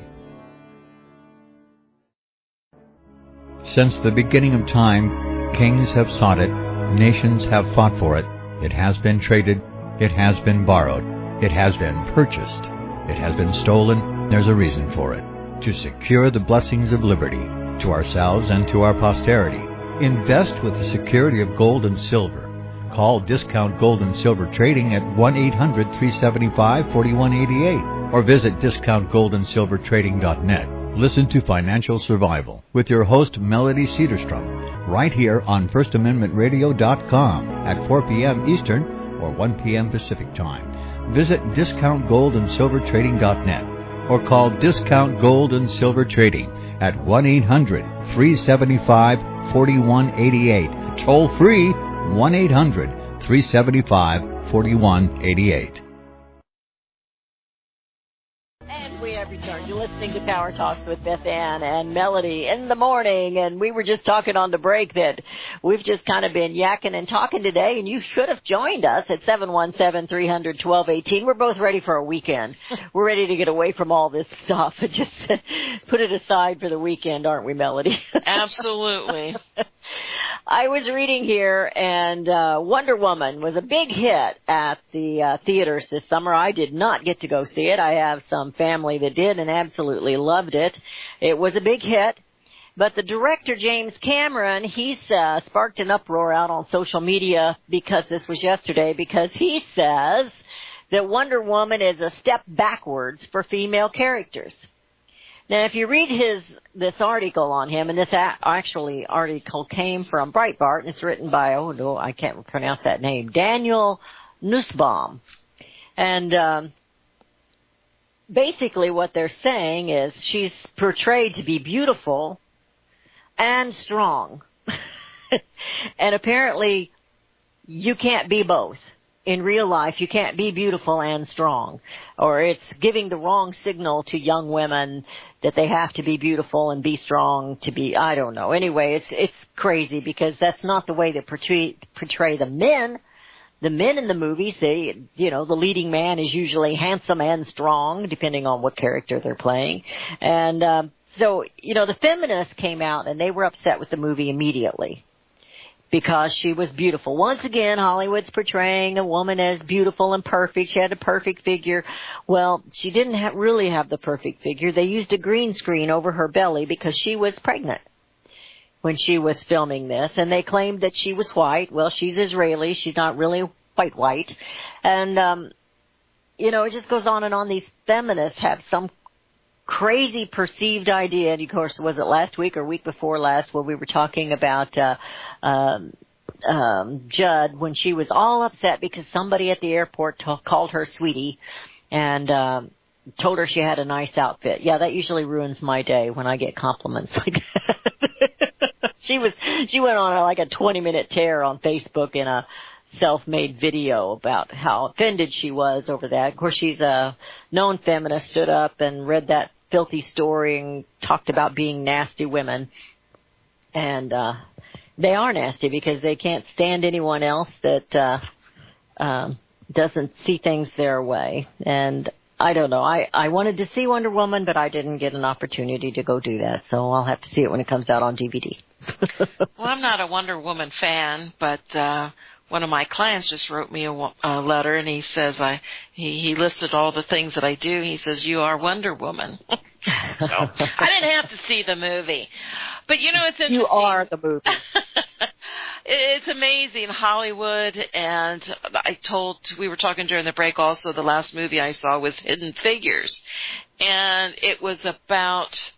Since the beginning of time, kings have sought it, nations have fought for it. It has been traded, it has been borrowed, it has been purchased, it has been stolen. There's a reason for it. To secure the blessings of liberty to ourselves and to our posterity. Invest with the security of gold and silver. Call Discount Gold and Silver Trading at 1-800-375-4188 or visit discountgoldandsilvertrading.net. Listen to Financial Survival with your host, Melody Cedarstrom, right here on FirstAmendmentRadio.com at 4 p.m. Eastern or 1 p.m. Pacific Time. Visit discountgoldandsilvertrading.net or call Discount Gold and Silver Trading at 1-800-375-4188. Toll free, 1-800-375-4188. We have returned. You're listening to Power Talks with Beth Ann and Melody in the morning, and we were just talking on the break that we've just kind of been yakking and talking today, and you should have joined us at 717-300-1218. We're both ready for a weekend. We're ready to get away from all this stuff and just put it aside for the weekend, aren't we, Melody? Absolutely. I was reading here, and Wonder Woman was a big hit at the theaters this summer. I did not get to go see it. I have some family that did and absolutely loved it. It was a big hit. But the director, James Cameron, he's sparked an uproar out on social media because this was yesterday, because he says that Wonder Woman is a step backwards for female characters. Now, if you read this article on him, and this actually article came from Breitbart, and it's written by, I can't pronounce that name, Daniel Nussbaum. And basically what they're saying is she's portrayed to be beautiful and strong. And apparently you can't be both. In real life, you can't be beautiful and strong, or it's giving the wrong signal to young women that they have to be beautiful and be strong to be, I don't know. Anyway, it's crazy because that's not the way they portray the men. The men in the movies, the leading man is usually handsome and strong, depending on what character they're playing. And so, the feminists came out and they were upset with the movie immediately, because she was beautiful. Once again, Hollywood's portraying a woman as beautiful and perfect. She had a perfect figure. Well, she didn't really have the perfect figure. They used a green screen over her belly because she was pregnant when she was filming this, and they claimed that she was white. Well, she's Israeli. She's not really white. And, it just goes on and on. These feminists have some crazy perceived idea, and of course, was it last week or week before last where we were talking about Judd, when she was all upset because somebody at the airport called her sweetie and told her she had a nice outfit. Yeah, that usually ruins my day when I get compliments like that. She went on like a 20-minute tear on Facebook in a self-made video about how offended she was over that. Of course, she's a known feminist, stood up and read that filthy story and talked about being nasty women. And they are nasty because they can't stand anyone else that doesn't see things their way. And I don't know. I wanted to see Wonder Woman, but I didn't get an opportunity to go do that. So I'll have to see it when it comes out on DVD. Well, I'm not a Wonder Woman fan, but one of my clients just wrote me a letter, and he says he listed all the things that I do. He says, "You are Wonder Woman." So I didn't have to see the movie. But, it's interesting. You are the movie. It's amazing, Hollywood, and we were talking during the break also, the last movie I saw was Hidden Figures, and it was about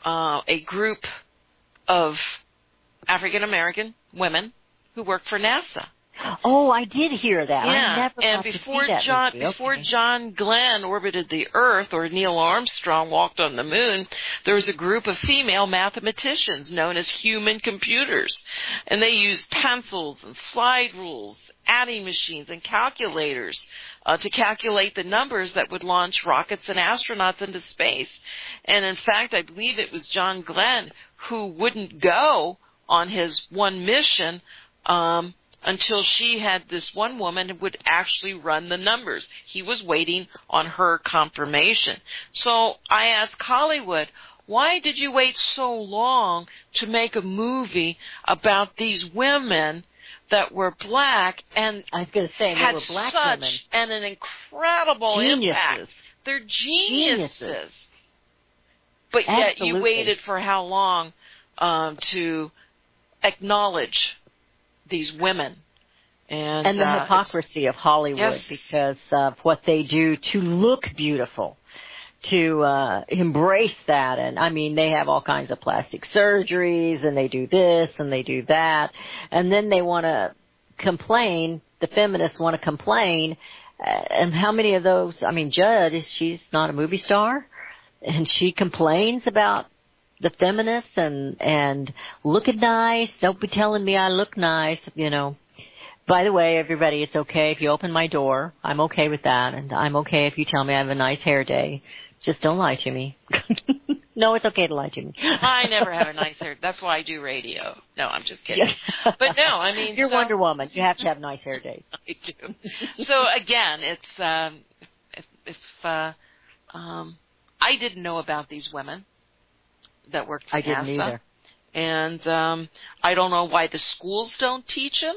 a group of African-American women who worked for NASA. Oh, I did hear that. Yeah, I never and before John Glenn orbited the Earth, or Neil Armstrong walked on the moon, there was a group of female mathematicians known as human computers, and they used pencils and slide rules, adding machines, and calculators to calculate the numbers that would launch rockets and astronauts into space. And in fact, I believe it was John Glenn who wouldn't go on his one mission until she had this one woman who would actually run the numbers. He was waiting on her confirmation. So I asked Hollywood, why did you wait so long to make a movie about these women that were black and I was going to say, had they were black such women. an incredible impact? They're geniuses. But yet you waited for how long to acknowledge these women? And the hypocrisy of Hollywood, yes. because of what they do to look beautiful, to embrace that. And I mean, they have all kinds of plastic surgeries, and they do this and they do that, and then they want to complain. The feminists want to complain. And how many of those? I mean, Judd, she's not a movie star, and she complains about the feminists and looking nice. Don't be telling me I look nice, you know. By the way, everybody, it's okay if you open my door. I'm okay with that, and I'm okay if you tell me I have a nice hair day. Just don't lie to me. No, it's okay to lie to me. I never have a nice hair. That's why I do radio. No, I'm just kidding. Yeah. But no, I mean, you're Wonder Woman. You have to have nice hair days. I do. So again, it's if I didn't know about these women that worked for NASA. I didn't either. And I don't know why the schools don't teach them.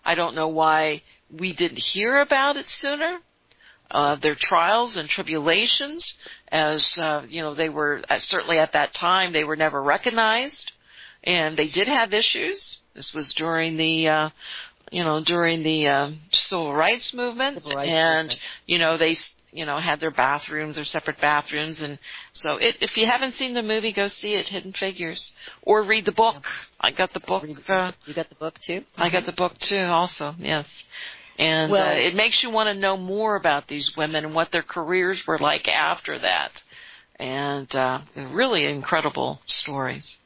I don't know why we didn't hear about it sooner. Their trials and tribulations, as they were certainly at that time, they were never recognized, and they did have issues. This was during the civil rights movement, they had their bathrooms, their separate bathrooms, and so if you haven't seen the movie, go see it, Hidden Figures, or read the book. I got the book. You got the book too? I got the book too, also. Yes. And it makes you want to know more about these women and what their careers were like after that. And really incredible stories.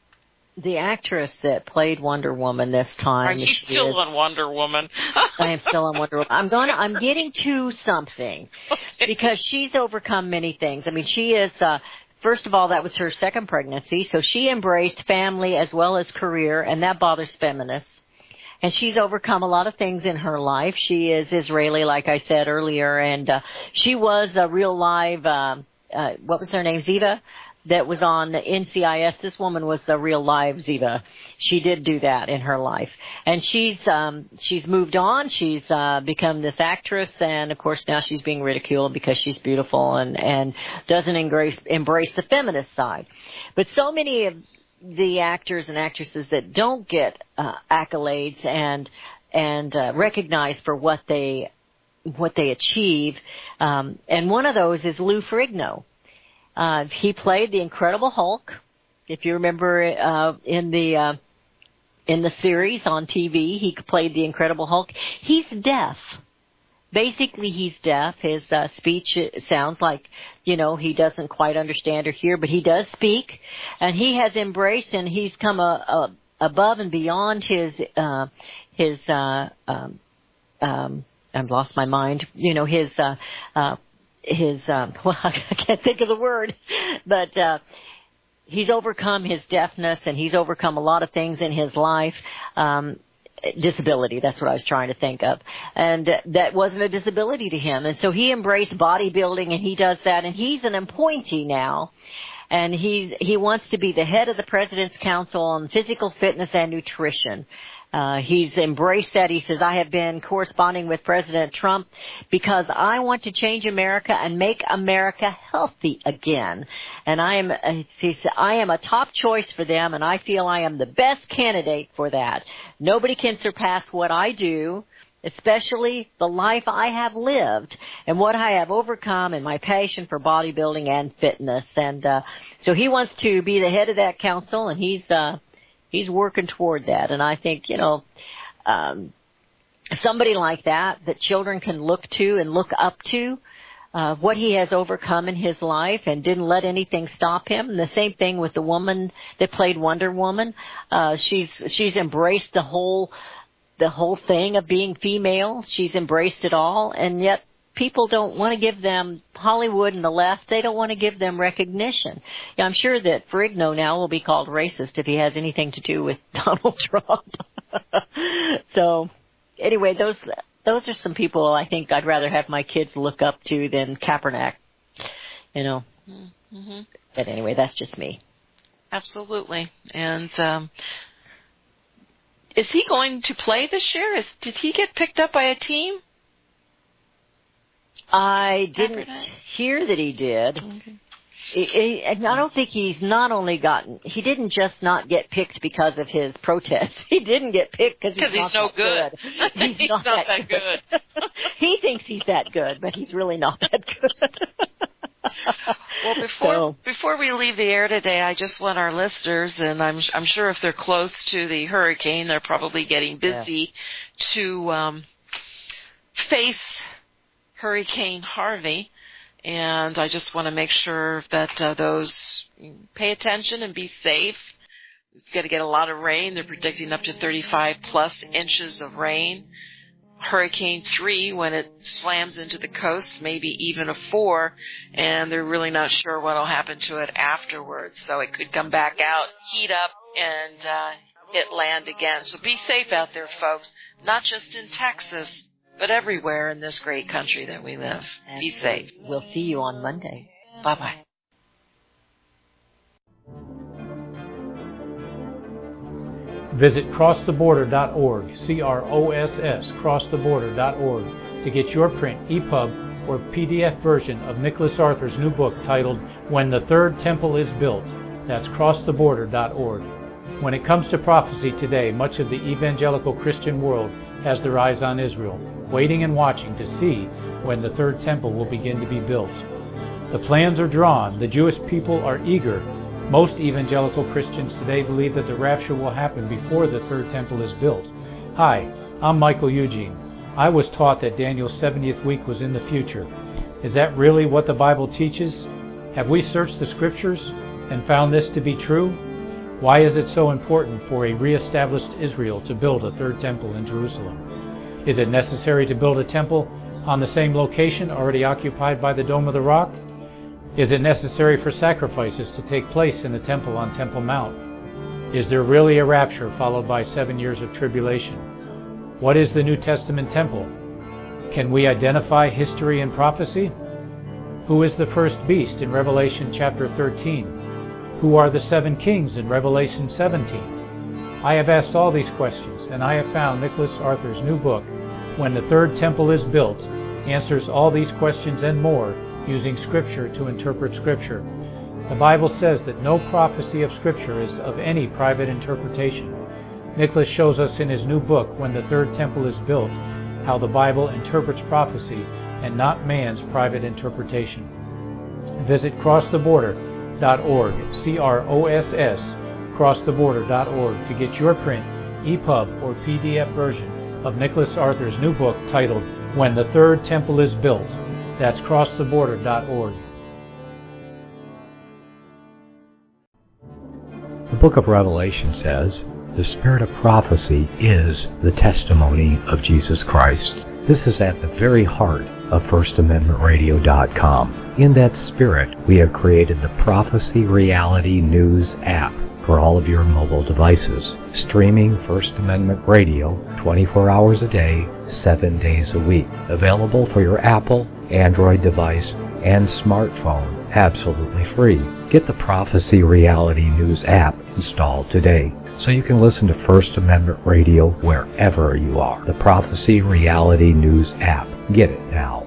The actress that played Wonder Woman this time. Are you still on Wonder Woman? I am still on Wonder Woman. I'm getting to something. Okay. Because she's overcome many things. I mean, she is, first of all, that was her second pregnancy. So she embraced family as well as career, and that bothers feminists. And she's overcome a lot of things in her life. She is Israeli, like I said earlier, and she was a real live, what was her name, Ziva, that was on NCIS. This woman was the real live Ziva. She did do that in her life. And she's moved on. She's become this actress, and of course now she's being ridiculed because she's beautiful and doesn't embrace the feminist side. But so many of the actors and actresses that don't get accolades and recognized for what they achieve, and one of those is Lou Ferrigno. He played the Incredible Hulk. If you remember in the series on TV, he played the Incredible Hulk. He's deaf. Basically, he's deaf. His speech sounds like, he doesn't quite understand or hear, but he does speak. And he has embraced and he's come above and beyond his I've lost my mind, well, I can't think of the word, but he's overcome his deafness and he's overcome a lot of things in his life. Disability, that's what I was trying to think of. And that wasn't a disability to him. And so he embraced bodybuilding, and he does that, and he's an appointee now. And he wants to be the head of the President's Council on Physical Fitness and Nutrition. He's embraced that. He says, I have been corresponding with President Trump because I want to change America and make America healthy again. And he said, I am a top choice for them, and I feel I am the best candidate for that. Nobody can surpass what I do, especially the life I have lived and what I have overcome and my passion for bodybuilding and fitness. And so he wants to be the head of that council, and he's working toward that. And I think, somebody like that children can look to and look up to, what he has overcome in his life and didn't let anything stop him. And the same thing with the woman that played Wonder Woman. She's embraced the whole thing of being female. She's embraced it all, and yet people don't want to give them, Hollywood and the left, they don't want to give them recognition. Yeah, I'm sure that Ferrigno now will be called racist if he has anything to do with Donald Trump. So, anyway, those are some people I think I'd rather have my kids look up to than Kaepernick, Mm-hmm. But anyway, that's just me. Absolutely. And is he going to play this year? Did he get picked up by a team? I didn't hear that he did. Okay. I don't think he didn't just not get picked because of his protest. He didn't get picked because he's no good. He's not that good. He thinks he's that good, but he's really not that good. Well, before we leave the air today, I just want our listeners, and I'm sure if they're close to the hurricane, they're probably getting busy to face Hurricane Harvey. And I just want to make sure that those pay attention and be safe. It's going to get a lot of rain. They're predicting up to 35 plus inches of rain. Hurricane 3, when it slams into the coast, maybe even a 4, and they're really not sure what will happen to it afterwards. So it could come back out, heat up, and hit land again. So be safe out there, folks, not just in Texas, but everywhere in this great country that we live. Be safe. We'll see you on Monday. Bye-bye. Visit crosstheborder.org, CROSS, crosstheborder.org, to get your print, EPUB, or PDF version of Nicholas Arthur's new book titled When the Third Temple is Built. That's crosstheborder.org. When it comes to prophecy today, much of the evangelical Christian world has their eyes on Israel, waiting and watching to see when the third temple will begin to be built. The plans are drawn, the Jewish people are eager. Most evangelical Christians today believe that the rapture will happen before the third temple is built. Hi, I'm Michael Eugene. I was taught that Daniel's 70th week was in the future. Is that really what the Bible teaches? Have we searched the scriptures and found this to be true? Why is it so important for a re-established Israel to build a third temple in Jerusalem? Is it necessary to build a temple on the same location already occupied by the Dome of the Rock? Is it necessary for sacrifices to take place in the temple on Temple Mount? Is there really a rapture followed by 7 years of tribulation? What is the New Testament temple? Can we identify history and prophecy? Who is the first beast in Revelation chapter 13? Who are the 7 kings in Revelation 17? I have asked all these questions, and I have found Nicholas Arthur's new book, When the Third Temple is Built, answers all these questions and more using Scripture to interpret Scripture. The Bible says that no prophecy of Scripture is of any private interpretation. Nicholas shows us in his new book, When the Third Temple is Built, how the Bible interprets prophecy and not man's private interpretation. Visit crosstheborder.org, CROSS, crosstheborder.org, to get your print, EPUB, or PDF version of Nicholas Arthur's new book titled When the Third Temple is Built. That's crosstheborder.org. The book of Revelation says, the spirit of prophecy is the testimony of Jesus Christ. This is at the very heart of FirstAmendmentRadio.com. In that spirit, we have created the Prophecy Reality News app for all of your mobile devices, streaming First Amendment Radio 24 hours a day, 7 days a week. Available for your Apple, Android device, and smartphone, absolutely free. Get the Prophecy Reality News app installed today so you can listen to First Amendment Radio wherever you are. The Prophecy Reality News app. Get it now.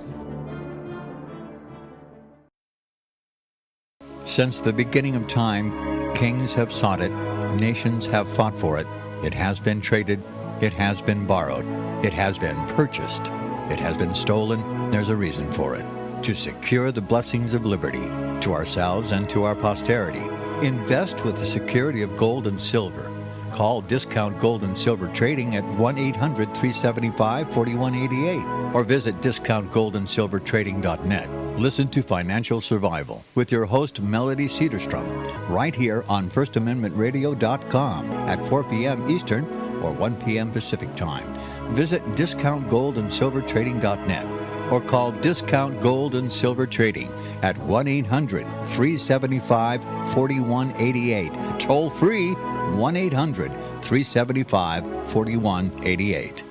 Since the beginning of time, kings have sought it, nations have fought for it. It has been traded, it has been borrowed, it has been purchased, it has been stolen. There's a reason for it. To secure the blessings of liberty to ourselves and to our posterity. Invest with the security of gold and silver. Call Discount Gold and Silver Trading at 1-800-375-4188 or visit discountgoldandsilvertrading.net. Listen to Financial Survival with your host Melody Cedarstrom right here on FirstAmendmentRadio.com at 4 p.m. Eastern or 1 p.m. Pacific Time. Visit discountgoldandsilvertrading.net or call Discount Gold and Silver Trading at 1-800-375-4188. Toll free 1-800-375-4188.